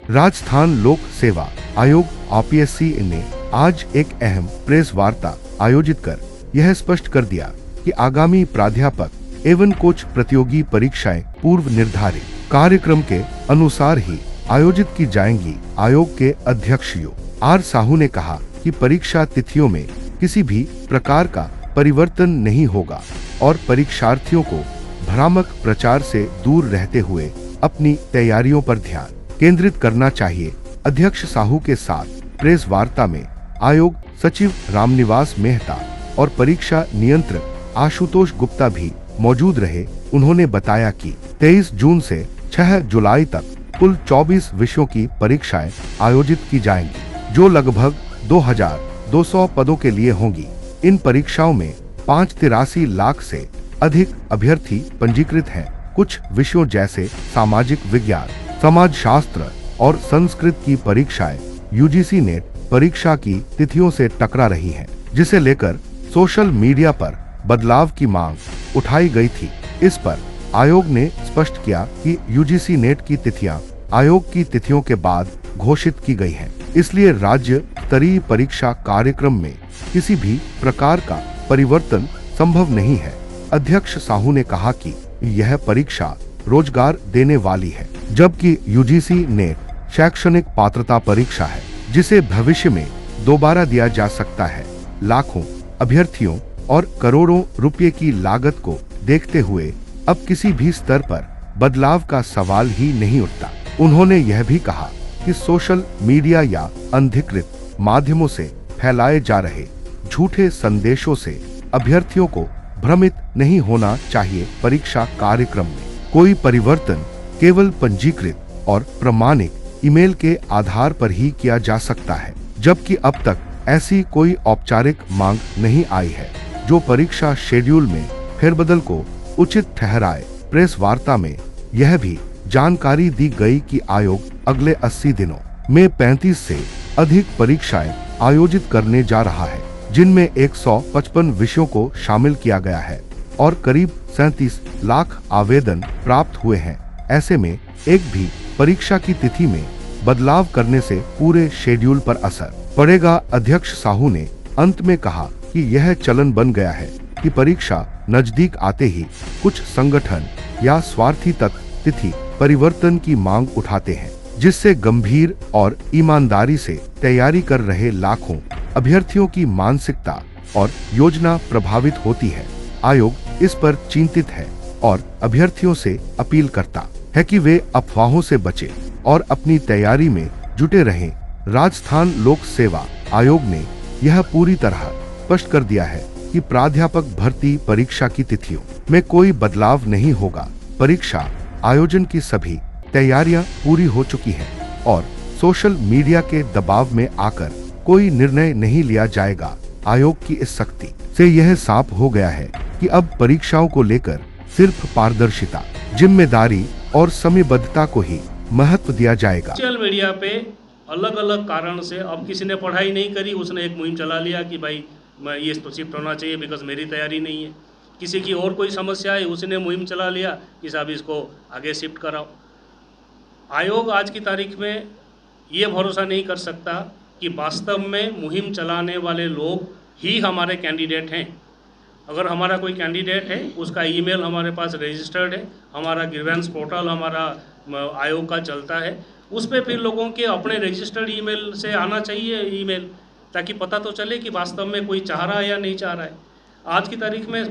राजस्थान लोक सेवा आयोग आरपीएससी ने आज एक अहम प्रेस वार्ता आयोजित कर यह स्पष्ट कर दिया कि आगामी प्राध्यापक एवं कोच प्रतियोगी परीक्षाएं पूर्व निर्धारित कार्यक्रम के अनुसार ही आयोजित की जाएंगी। आयोग के अध्यक्ष आर साहू ने कहा कि परीक्षा तिथियों में किसी भी प्रकार का परिवर्तन नहीं होगा और परीक्षार्थियों को भ्रामक प्रचार से दूर रहते हुए अपनी तैयारियों पर ध्यान केंद्रित करना चाहिए। अध्यक्ष साहू के साथ प्रेस वार्ता में आयोग सचिव रामनिवास मेहता और परीक्षा नियंत्रक आशुतोष गुप्ता भी मौजूद रहे। उन्होंने बताया कि 23 जून से 6 जुलाई तक कुल 24 विषयों की परीक्षाएं आयोजित की जाएंगी, जो लगभग 2200 पदों के लिए होंगी। इन परीक्षाओं में 83 लाख से अधिक अभ्यर्थी पंजीकृत हैं। कुछ विषयों जैसे सामाजिक विज्ञान, समाज शास्त्र और संस्कृत की परीक्षाएं यूजीसी नेट परीक्षा की तिथियों से टकरा रही हैं, जिसे लेकर सोशल मीडिया पर बदलाव की मांग उठाई गई थी। इस पर आयोग ने स्पष्ट किया कि यूजीसी नेट की तिथियां आयोग की तिथियों के बाद घोषित की गई हैं, इसलिए राज्य स्तरीय परीक्षा कार्यक्रम में किसी भी प्रकार का परिवर्तन संभव नहीं है। अध्यक्ष साहू ने कहा कि यह परीक्षा रोजगार देने वाली है, जबकि यूजीसी नेट शैक्षणिक पात्रता परीक्षा है, जिसे भविष्य में दोबारा दिया जा सकता है। लाखों अभ्यर्थियों और करोड़ों रुपए की लागत को देखते हुए अब किसी भी स्तर पर बदलाव का सवाल ही नहीं उठता। उन्होंने यह भी कहा कि सोशल मीडिया या अनधिकृत माध्यमों से फैलाए जा रहे झूठे संदेशों से अभ्यर्थियों को भ्रमित नहीं होना चाहिए। परीक्षा कार्यक्रम में कोई परिवर्तन केवल पंजीकृत और प्रमाणिक ईमेल के आधार पर ही किया जा सकता है, जबकि अब तक ऐसी कोई औपचारिक मांग नहीं आई है जो परीक्षा शेड्यूल में फेरबदल को उचित ठहराए। प्रेस वार्ता में यह भी जानकारी दी गई कि आयोग अगले 80 दिनों में 35 से अधिक परीक्षाएं आयोजित करने जा रहा है, जिनमें 155 विषयों को शामिल किया गया है और करीब 37 लाख आवेदन प्राप्त हुए हैं। ऐसे में एक भी परीक्षा की तिथि में बदलाव करने से पूरे शेड्यूल पर असर पड़ेगा। अध्यक्ष साहू ने अंत में कहा कि यह चलन बन गया है कि परीक्षा नजदीक आते ही कुछ संगठन या स्वार्थी तत्व तिथि परिवर्तन की मांग उठाते हैं, जिससे गंभीर और ईमानदारी से तैयारी कर रहे लाखों अभ्यर्थियों की मानसिकता और योजना प्रभावित होती है। आयोग इस पर चिंतित है और अभ्यर्थियों से अपील करता है कि वे अफवाहों से बचें और अपनी तैयारी में जुटे रहें। राजस्थान लोक सेवा आयोग ने यह पूरी तरह स्पष्ट कर दिया है कि प्राध्यापक भर्ती परीक्षा की तिथियों में कोई बदलाव नहीं होगा। परीक्षा आयोजन की सभी तैयारियां पूरी हो चुकी हैं और सोशल मीडिया के दबाव में आकर कोई निर्णय नहीं लिया जाएगा। आयोग की इस सख्ती से यह साफ हो गया है कि अब परीक्षाओं को लेकर सिर्फ पारदर्शिता, जिम्मेदारी और समयबद्धता को ही महत्व दिया जाएगा। सोशल मीडिया पे अलग अलग कारण से अब किसी ने पढ़ाई नहीं करी, उसने एक मुहिम चला लिया कि भाई मैं ये तो शिफ्ट होना चाहिए बिकॉज मेरी तैयारी नहीं है। किसी की और कोई समस्या है, उसने मुहिम चला लिया कि साहब इसको आगे शिफ्ट कराओ। आयोग आज की तारीख में ये भरोसा नहीं कर सकता कि वास्तव में मुहिम चलाने वाले लोग ही हमारे कैंडिडेट हैं। अगर हमारा कोई कैंडिडेट है, उसका ईमेल हमारे पास रजिस्टर्ड है, हमारा ग्रीवेंस पोर्टल हमारा आयोग का चलता है, उस पर फिर लोगों के अपने रजिस्टर्ड ईमेल से आना चाहिए ईमेल, ताकि पता तो चले कि वास्तव में कोई चाह रहा है या नहीं चाह रहा है। आज की तारीख में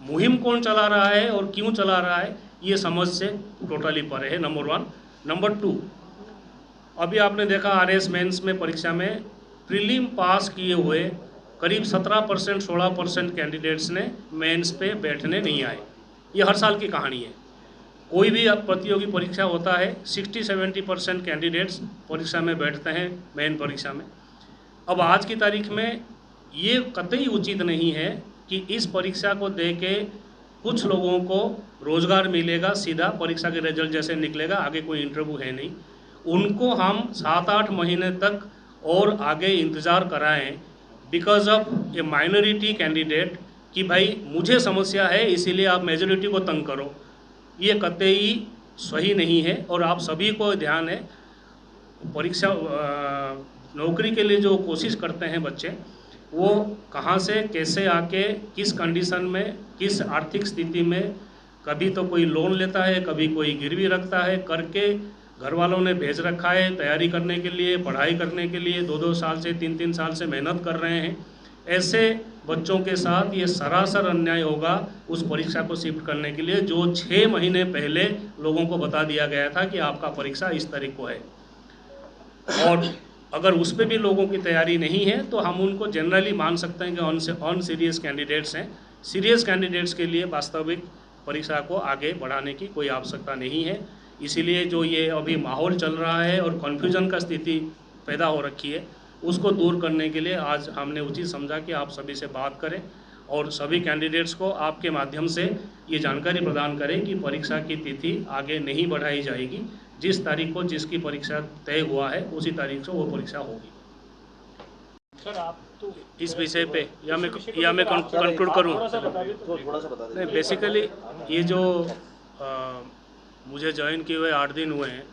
मुहिम कौन चला रहा है और क्यों चला रहा है, ये समझ से टोटली परे है, नंबर 1। नंबर 2, अभी आपने देखा आरएस मेंस में परीक्षा में प्रीलिम पास किए हुए करीब 17% 16% कैंडिडेट्स ने मेंस पे बैठने नहीं आए। ये हर साल की कहानी है। कोई भी प्रतियोगी परीक्षा होता है, 60-70% कैंडिडेट्स परीक्षा में बैठते हैं मेन परीक्षा में। अब आज की तारीख में ये कतई उचित नहीं है कि इस परीक्षा को दे के कुछ लोगों को रोज़गार मिलेगा, सीधा परीक्षा के रिजल्ट जैसे निकलेगा, आगे कोई इंटरव्यू है नहीं, उनको हम 7-8 महीने तक और आगे इंतज़ार कराएं because of A minority candidate कि भाई मुझे समस्या है इसीलिए आप मेजॉरिटी को तंग करो। ये कतई सही नहीं है और आप सभी को ध्यान है परीक्षा नौकरी के लिए जो कोशिश करते हैं बच्चे, वो कहाँ से कैसे आके किस कंडीशन में किस आर्थिक स्थिति में, कभी तो कोई लोन लेता है, कभी कोई गिरवी रखता है, करके घर वालों ने भेज रखा है तैयारी करने के लिए, पढ़ाई करने के लिए, 2-2 साल से 3-3 साल से मेहनत कर रहे हैं। ऐसे बच्चों के साथ ये सरासर अन्याय होगा उस परीक्षा को शिफ्ट करने के लिए, जो 6 महीने पहले लोगों को बता दिया गया था कि आपका परीक्षा इस तारीख को है। और अगर उस पर भी लोगों की तैयारी नहीं है तो हम उनको जनरली मान सकते हैं कि ऑन सीरियस कैंडिडेट्स हैं। सीरियस कैंडिडेट्स के लिए वास्तविक परीक्षा को आगे बढ़ाने की कोई आवश्यकता नहीं है। इसीलिए जो ये अभी माहौल चल रहा है और कन्फ्यूजन का स्थिति पैदा हो रखी है, उसको दूर करने के लिए आज हमने उचित समझा कि आप सभी से बात करें और सभी कैंडिडेट्स को आपके माध्यम से ये जानकारी प्रदान करें कि परीक्षा की तिथि आगे नहीं बढ़ाई जाएगी। जिस तारीख को जिसकी परीक्षा तय हुआ है उसी तारीख से वो परीक्षा होगी। सर आप तो इस विषय पे या मैं कंक्लूड करूं? थोड़ा सा बता दें तो नहीं, बेसिकली ये जो मुझे ज्वाइन किए हुए 8 दिन हुए हैं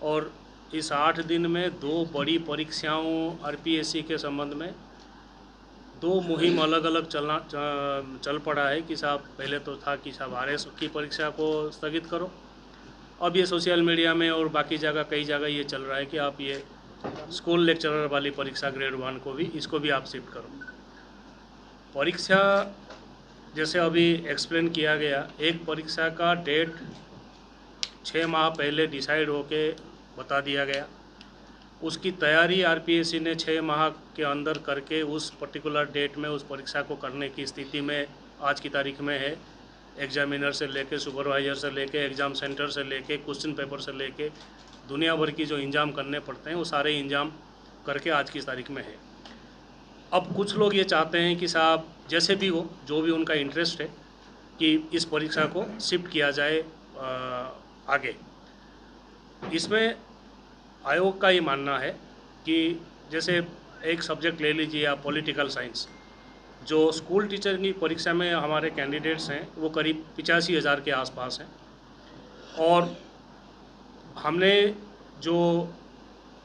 और इस 8 दिन में 2 बड़ी परीक्षाओं आरपीएससी के संबंध में 2 मुहिम अलग अलग चल पड़ा है कि साहब पहले तो था कि साहब आरएस की परीक्षा को स्थगित करो, अब ये सोशल मीडिया में और बाकी जगह कई जगह ये चल रहा है कि आप ये स्कूल लेक्चरर वाली परीक्षा ग्रेड 1 को भी इसको भी आप शिफ्ट करो। परीक्षा जैसे अभी एक्सप्लेन किया गया, एक परीक्षा का डेट 6 माह पहले डिसाइड होके बता दिया गया, उसकी तैयारी आरपीएससी ने 6 माह के अंदर करके उस पर्टिकुलर डेट में उस परीक्षा को करने की स्थिति में आज की तारीख में है। एग्जामिनर से लेके सुपरवाइज़र से लेके एग्ज़ाम सेंटर से लेके क्वेश्चन पेपर से लेके दुनिया भर की जो इंजाम करने पड़ते हैं वो सारे इंजाम करके आज की तारीख में है। अब कुछ लोग ये चाहते हैं कि साहब जैसे भी हो, जो भी उनका इंटरेस्ट है कि इस परीक्षा को शिफ्ट किया जाए आगे। इसमें आयोग का ये मानना है कि जैसे एक सब्जेक्ट ले लीजिए आप पॉलिटिकल साइंस, जो स्कूल टीचर की परीक्षा में हमारे कैंडिडेट्स हैं वो करीब 85,000 के आसपास हैं और हमने जो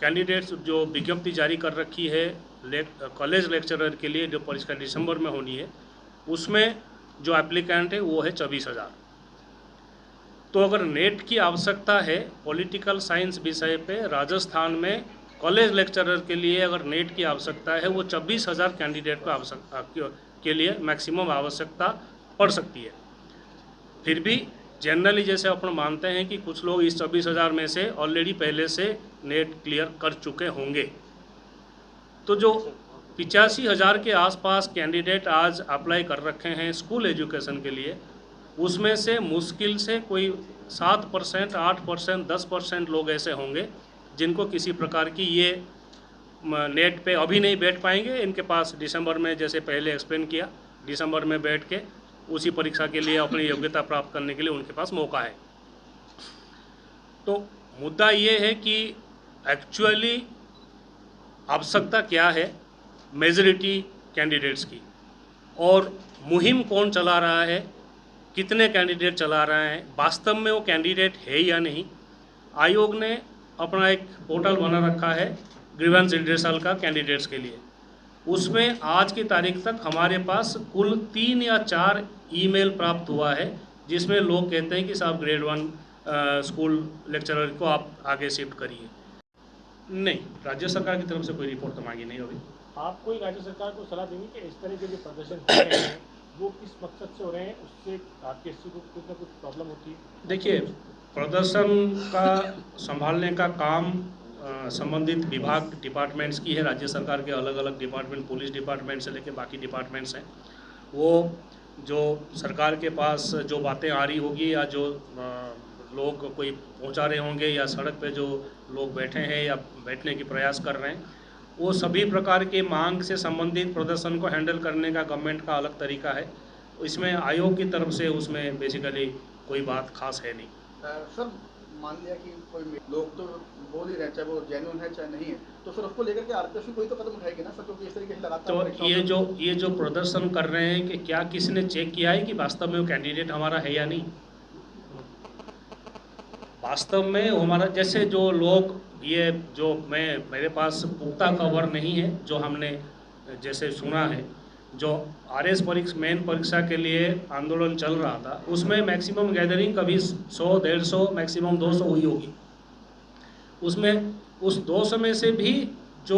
कैंडिडेट्स जो विज्ञप्ति जारी कर रखी है कॉलेज लेक्चरर के लिए जो परीक्षा दिसंबर में होनी है, उसमें जो एप्लीकेंट है वो है 24,000। तो अगर नेट की आवश्यकता है पॉलिटिकल साइंस विषय पे राजस्थान में कॉलेज लेक्चरर के लिए, अगर नेट की आवश्यकता है वो 24,000 कैंडिडेट को आवश्यकता के लिए मैक्सिमम आवश्यकता पड़ सकती है। फिर भी जनरली जैसे अपन मानते हैं कि कुछ लोग इस 24,000 में से ऑलरेडी पहले से नेट क्लियर कर चुके होंगे, तो जो 85,000 के आसपास कैंडिडेट आज अप्लाई कर रखे हैं स्कूल एजुकेशन के लिए, उसमें से मुश्किल से कोई 7%, 8%, 10% लोग ऐसे होंगे जिनको किसी प्रकार की ये नेट पे अभी नहीं बैठ पाएंगे। इनके पास दिसंबर में, जैसे पहले एक्सप्लेन किया, दिसंबर में बैठ के उसी परीक्षा के लिए अपनी योग्यता प्राप्त करने के लिए उनके पास मौका है। तो मुद्दा ये है कि एक्चुअली आवश्यकता क्या है मेजॉरिटी कैंडिडेट्स की, और मुहिम कौन चला रहा है, कितने कैंडिडेट चला रहे हैं, वास्तव में वो कैंडिडेट है या नहीं। आयोग ने अपना एक पोर्टल बना रखा है ग्रीवेंस रिड्रेसल का कैंडिडेट्स के लिए। उसमें आज की तारीख तक हमारे पास कुल 3 या 4 ईमेल प्राप्त हुआ है जिसमें लोग कहते हैं कि साहब ग्रेड 1 स्कूल लेक्चरर को आप आगे शिफ्ट करिए। नहीं, राज्य सरकार की तरफ से कोई रिपोर्ट तो मांगी नहीं अभी। आप कोई राज्य सरकार को सलाह देंगे कि इस तरह के जो प्रदर्शन हो रहे हैं वो किस मकसद से हो रहे हैं, उससे आरपीएससी को कुछ ना कुछ प्रॉब्लम होती है? देखिए, प्रदर्शन का संभालने का काम संबंधित विभाग डिपार्टमेंट्स की है। राज्य सरकार के अलग अलग डिपार्टमेंट, पुलिस डिपार्टमेंट से लेकर बाकी डिपार्टमेंट्स हैं, वो जो सरकार के पास जो बातें आ रही होगी या जो लोग कोई पहुंचा रहे होंगे या सड़क पे जो लोग बैठे हैं या बैठने की प्रयास कर रहे हैं, वो सभी प्रकार के मांग से संबंधित प्रदर्शन को हैंडल करने का गवर्नमेंट का अलग तरीका है। इसमें आयोग की तरफ से उसमें बेसिकली कोई बात खास है नहीं। सर, मान लिया कि कोई लोग तो बोल ही रहे, चाहे वो जेन्युइन है चाहे नहीं है, तो फिर उसको लेकर के आरपीएससी कोई तो कदम उठाएगी ना सर, क्योंकि इस तरीके से लगातार तो ये जो प्रदर्शन कर रहे हैं कि क्या किसी ने चेक किया है कि वास्तव में वो कैंडिडेट हमारा है या नहीं। वास्तव में हमारा, जैसे जो लोग ये जो मेरे पास पुख्ता खबर नहीं है, जो हमने जैसे सुना है, जो आरएस मेन परीक्षा के लिए आंदोलन चल रहा था, उसमें मैक्सिमम गैदरिंग कभी 100, 150, मैक्सिमम 200 हुई होगी। उसमें उस 200 में से भी जो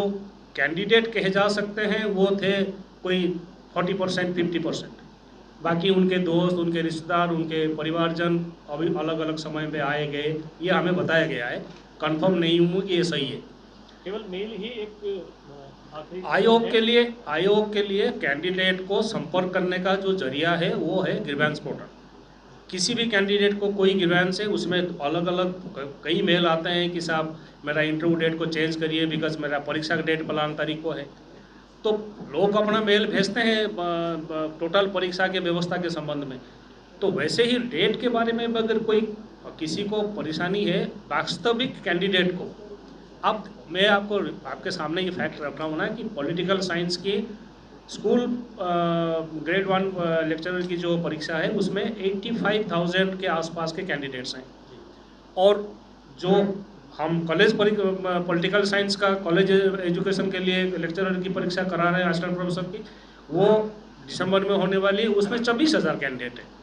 कैंडिडेट कहे जा सकते हैं वो थे कोई 40%, 50%। बाकी उनके दोस्त, उनके रिश्तेदार, उनके परिवारजन अभी अलग अलग समय पे आए गए, ये हमें बताया गया है। कंफर्म नहीं हूँ कि ये सही है। केवल मेल ही एक आखिरी आयोग के लिए कैंडिडेट को संपर्क करने का जो जरिया है वो है ग्रीवेंस पोर्टल। किसी भी कैंडिडेट को कोई ग्रीवेंस है, उसमें अलग अलग कई मेल आते हैं कि साहब मेरा इंटरव्यू डेट को चेंज करिए बिकॉज मेरा परीक्षा का डेट फलाना तारीख को है। तो लोग अपना मेल भेजते हैं टोटल परीक्षा के व्यवस्था के संबंध में। तो वैसे ही डेट के बारे में अगर कोई किसी को परेशानी है वास्तविक कैंडिडेट को, अब मैं आपके सामने ये फैक्ट रख रहा हूँ ना कि पॉलिटिकल साइंस की स्कूल ग्रेड 1 लेक्चरर की जो परीक्षा है उसमें 85,000 के आसपास के कैंडिडेट्स हैं। और जो हम कॉलेज पॉलिटिकल साइंस का कॉलेज एजुकेशन के लिए लेक्चरर की परीक्षा करा रहे हैं असिस्टेंट प्रोफेसर की, वो दिसंबर में होने वाली है, उसमें 24,000 कैंडिडेट है।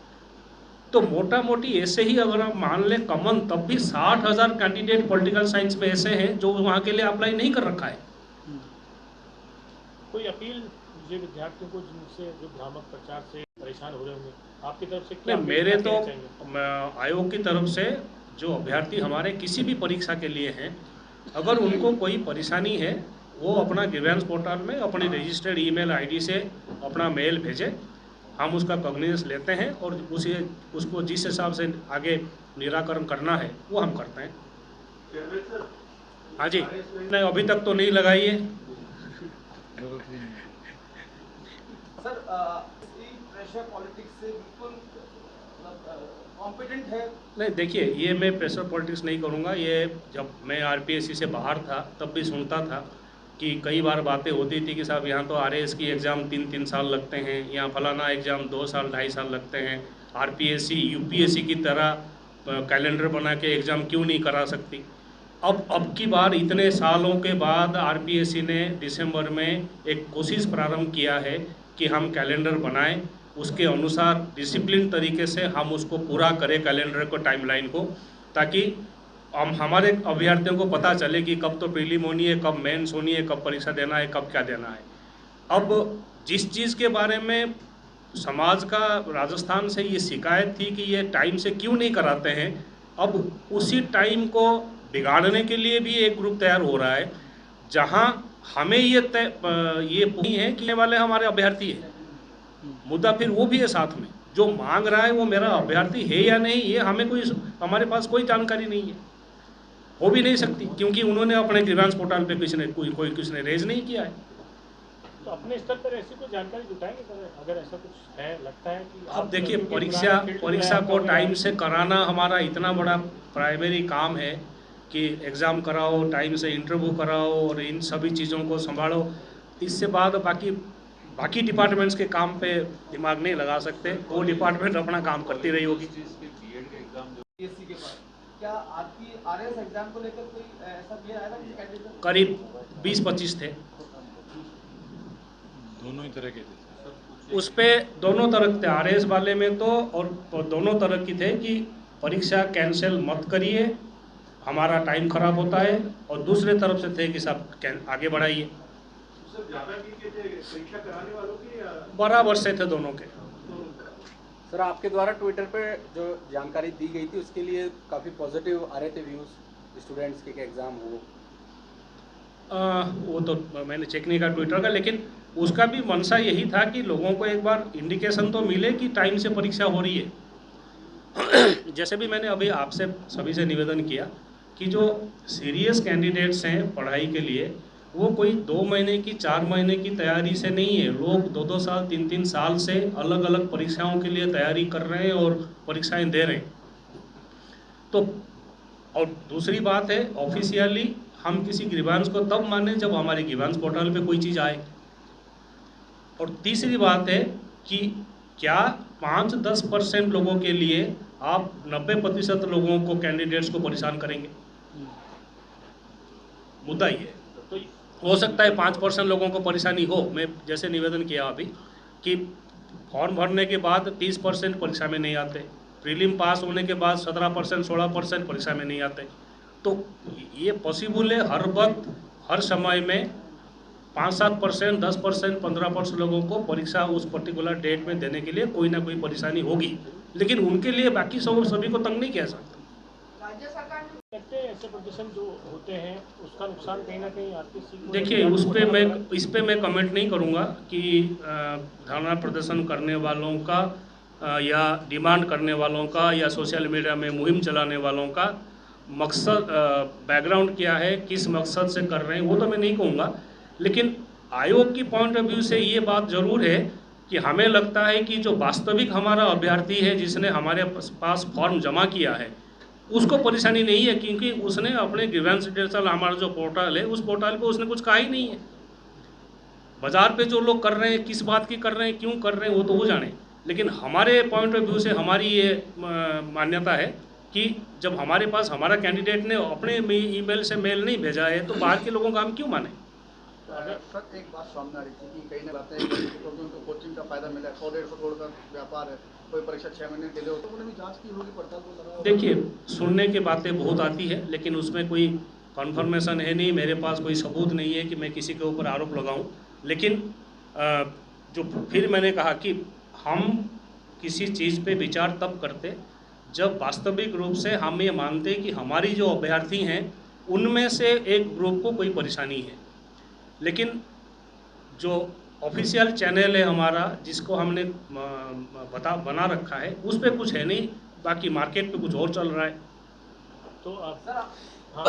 तो मोटा मोटी ऐसे ही अगर आप मान लें कॉमन, तब भी 60,000 कैंडिडेट पॉलिटिकल साइंस में ऐसे हैं जो वहाँ के लिए अप्लाई नहीं कर रखा है। कोई अपील जो विद्यार्थियों को जिनसे जो भ्रामक प्रचार से परेशान हो रहे होंगे, आपकी तरफ से क्या? मेरे तो आयोग की तरफ से जो अभ्यर्थी हमारे किसी भी परीक्षा के लिए हैं, अगर उनको कोई परेशानी है वो अपना ग्रीवेंस पोर्टल में अपनी रजिस्टर्ड ईमेल आईडी से अपना मेल भेजें, हम उसका कॉग्निजेंस लेते हैं और उसको जिस हिसाब से आगे निराकरण करना है वो हम करते हैं। हाँ जी, नहीं अभी तक तो नहीं लगाई है सर। प्रेशर पॉलिटिक्स से बिल्कुल कॉम्पिटेंट है? नहीं, देखिए ये मैं प्रेशर पॉलिटिक्स नहीं करूँगा। ये जब मैं आरपीएससी से बाहर था तब भी सुनता था कि कई बार बातें होती थी कि साहब यहाँ तो आरएएस की एग्ज़ाम 3-3 साल लगते हैं, यहाँ फलाना एग्ज़ाम 2 साल 2.5 साल लगते हैं, आरपीएससी यूपीएससी की तरह कैलेंडर बना के एग्ज़ाम क्यों नहीं करा सकती। अब की बार इतने सालों के बाद आरपीएससी ने दिसंबर में एक कोशिश प्रारंभ किया है कि हम कैलेंडर बनाएं, उसके अनुसार डिसिप्लिन तरीके से हम उसको पूरा करें कैलेंडर को, टाइमलाइन को, ताकि हम हमारे अभ्यर्थियों को पता चले कि कब तो प्रीलिम होनी है, कब मेंस होनी है, कब परीक्षा देना है, कब क्या देना है। अब जिस चीज़ के बारे में समाज का राजस्थान से ये शिकायत थी कि ये टाइम से क्यों नहीं कराते हैं, अब उसी टाइम को बिगाड़ने के लिए भी एक ग्रुप तैयार हो रहा है, जहां हमें ये पूरी है कि वाले हमारे अभ्यर्थी है। मुद्दा फिर वो भी है साथ में, जो मांग रहा है वो मेरा अभ्यर्थी है या नहीं, ये हमारे पास कोई जानकारी नहीं है, हो भी नहीं सकती, क्योंकि उन्होंने अपने ग्रीवेंस पोर्टल पे किसी ने रेज नहीं किया है। तो अपने स्तर पर ऐसी कोई जानकारी जुटाएंगे सर, अगर ऐसा कुछ है, लगता है कि अब देखिए परीक्षा को टाइम से कराना हमारा इतना बड़ा प्राइमरी काम है कि एग्ज़ाम कराओ, टाइम से इंटरव्यू कराओ और इन सभी चीज़ों को संभालो। इससे बाद बाकी डिपार्टमेंट्स के काम पे दिमाग नहीं लगा सकते, वो डिपार्टमेंट अपना काम करती रही होगी। क्या आपकी आरएस एग्जाम को लेकर कोई ऐसा क्लियर आया था कि कैंडिडेट? करीब 20-25 थे, दोनों ही तरह के थे उस पर दोनों तरह थे, आरएस वाले में तो और दोनों तरह की थे कि परीक्षा कैंसिल मत करिए, हमारा टाइम खराब होता है, और दूसरे तरफ से थे कि सब आगे बढ़ाइए। बराबर से थे दोनों के। सर आपके द्वारा ट्विटर पे जो जानकारी दी गई थी उसके लिए काफ़ी पॉजिटिव आ रहे थे व्यूज़ स्टूडेंट्स के एग्ज़ाम हो। वो तो मैंने चेक नहीं किया ट्विटर का, लेकिन उसका भी मंशा यही था कि लोगों को एक बार इंडिकेशन तो मिले कि टाइम से परीक्षा हो रही है। जैसे भी मैंने अभी आपसे सभी से निवेदन किया कि जो सीरियस कैंडिडेट्स हैं पढ़ाई के लिए, वो कोई 2 महीने की 4 महीने की तैयारी से नहीं है, लोग 2-2 साल 3-3 साल से अलग अलग परीक्षाओं के लिए तैयारी कर रहे हैं और परीक्षाएं दे रहे हैं। तो और दूसरी बात है, ऑफिशियली हम किसी ग्रीवेंस को तब माने जब हमारे ग्रीवेंस पोर्टल पे कोई चीज़ आए। और तीसरी बात है कि क्या 5-10% लोगों के लिए आप 90% लोगों को, कैंडिडेट्स को परेशान करेंगे? मुद्दा ये है। तो हो सकता है 5% लोगों को परेशानी हो। मैं जैसे निवेदन किया अभी कि फॉर्म भरने के बाद 30% परीक्षा में नहीं आते, प्रीलिम पास होने के बाद 17% 16% परीक्षा में नहीं आते। तो ये पॉसिबल है हर वक्त हर समय में 5-7%, 10%, 15% लोगों को परीक्षा उस पर्टिकुलर डेट में देने के लिए कोई ना कोई परेशानी होगी, लेकिन उनके लिए बाकी सब सभी को तंग नहीं किया सकता। लगते हैं ऐसे प्रदर्शन जो होते हैं उसका नुकसान कहीं ना कहीं आरपीएससी को। देखिए इस पे मैं कमेंट नहीं करूंगा कि धरना प्रदर्शन करने वालों का या डिमांड करने वालों का या सोशल मीडिया में मुहिम चलाने वालों का मकसद बैकग्राउंड क्या है, किस मकसद से कर रहे हैं, वो तो मैं नहीं कहूँगा। लेकिन आयोग की पॉइंट ऑफ व्यू से ये बात ज़रूर है कि हमें लगता है कि जो वास्तविक हमारा अभ्यर्थी है जिसने हमारे पास फॉर्म जमा किया है उसको परेशानी नहीं है, क्योंकि उसने अपने ग्रीवेंस डिटेल हमारा जो पोर्टल है उस पोर्टल पे उसने कुछ कहा ही नहीं है। बाजार पे जो लोग कर रहे हैं किस बात की कर रहे हैं, क्यों कर रहे हैं, वो तो वो जाने। लेकिन हमारे पॉइंट ऑफ व्यू से हमारी ये मान्यता है कि जब हमारे पास हमारा कैंडिडेट ने अपने ईमेल से मेल नहीं भेजा है तो बाहर के लोगों का हम क्यों माने। सर एक बात सामने आ रही थी कि कई ना बातें क्योंकि उनको कोचिंग का फायदा मिला है, 100-150 करोड़ का व्यापार है, कोई परीक्षा 6 महीने डिले हो तो उन्होंने भी जांच की होगी, पड़ताल को लगा। देखिए सुनने की बातें बहुत आती है लेकिन उसमें कोई कन्फर्मेशन है नहीं, मेरे पास कोई सबूत नहीं है कि मैं किसी के ऊपर आरोप लगाऊं। लेकिन जो फिर मैंने कहा कि हम किसी चीज़ पे विचार तब करते जब वास्तविक रूप से हम ये मानते कि हमारी जो अभ्यर्थी हैं उनमें से एक ग्रुप को कोई परेशानी है। लेकिन जो ऑफिशियल चैनल है हमारा जिसको हमने बना रखा है उस पर कुछ है नहीं, बाकी मार्केट पे कुछ और चल रहा है। तो आप हाँ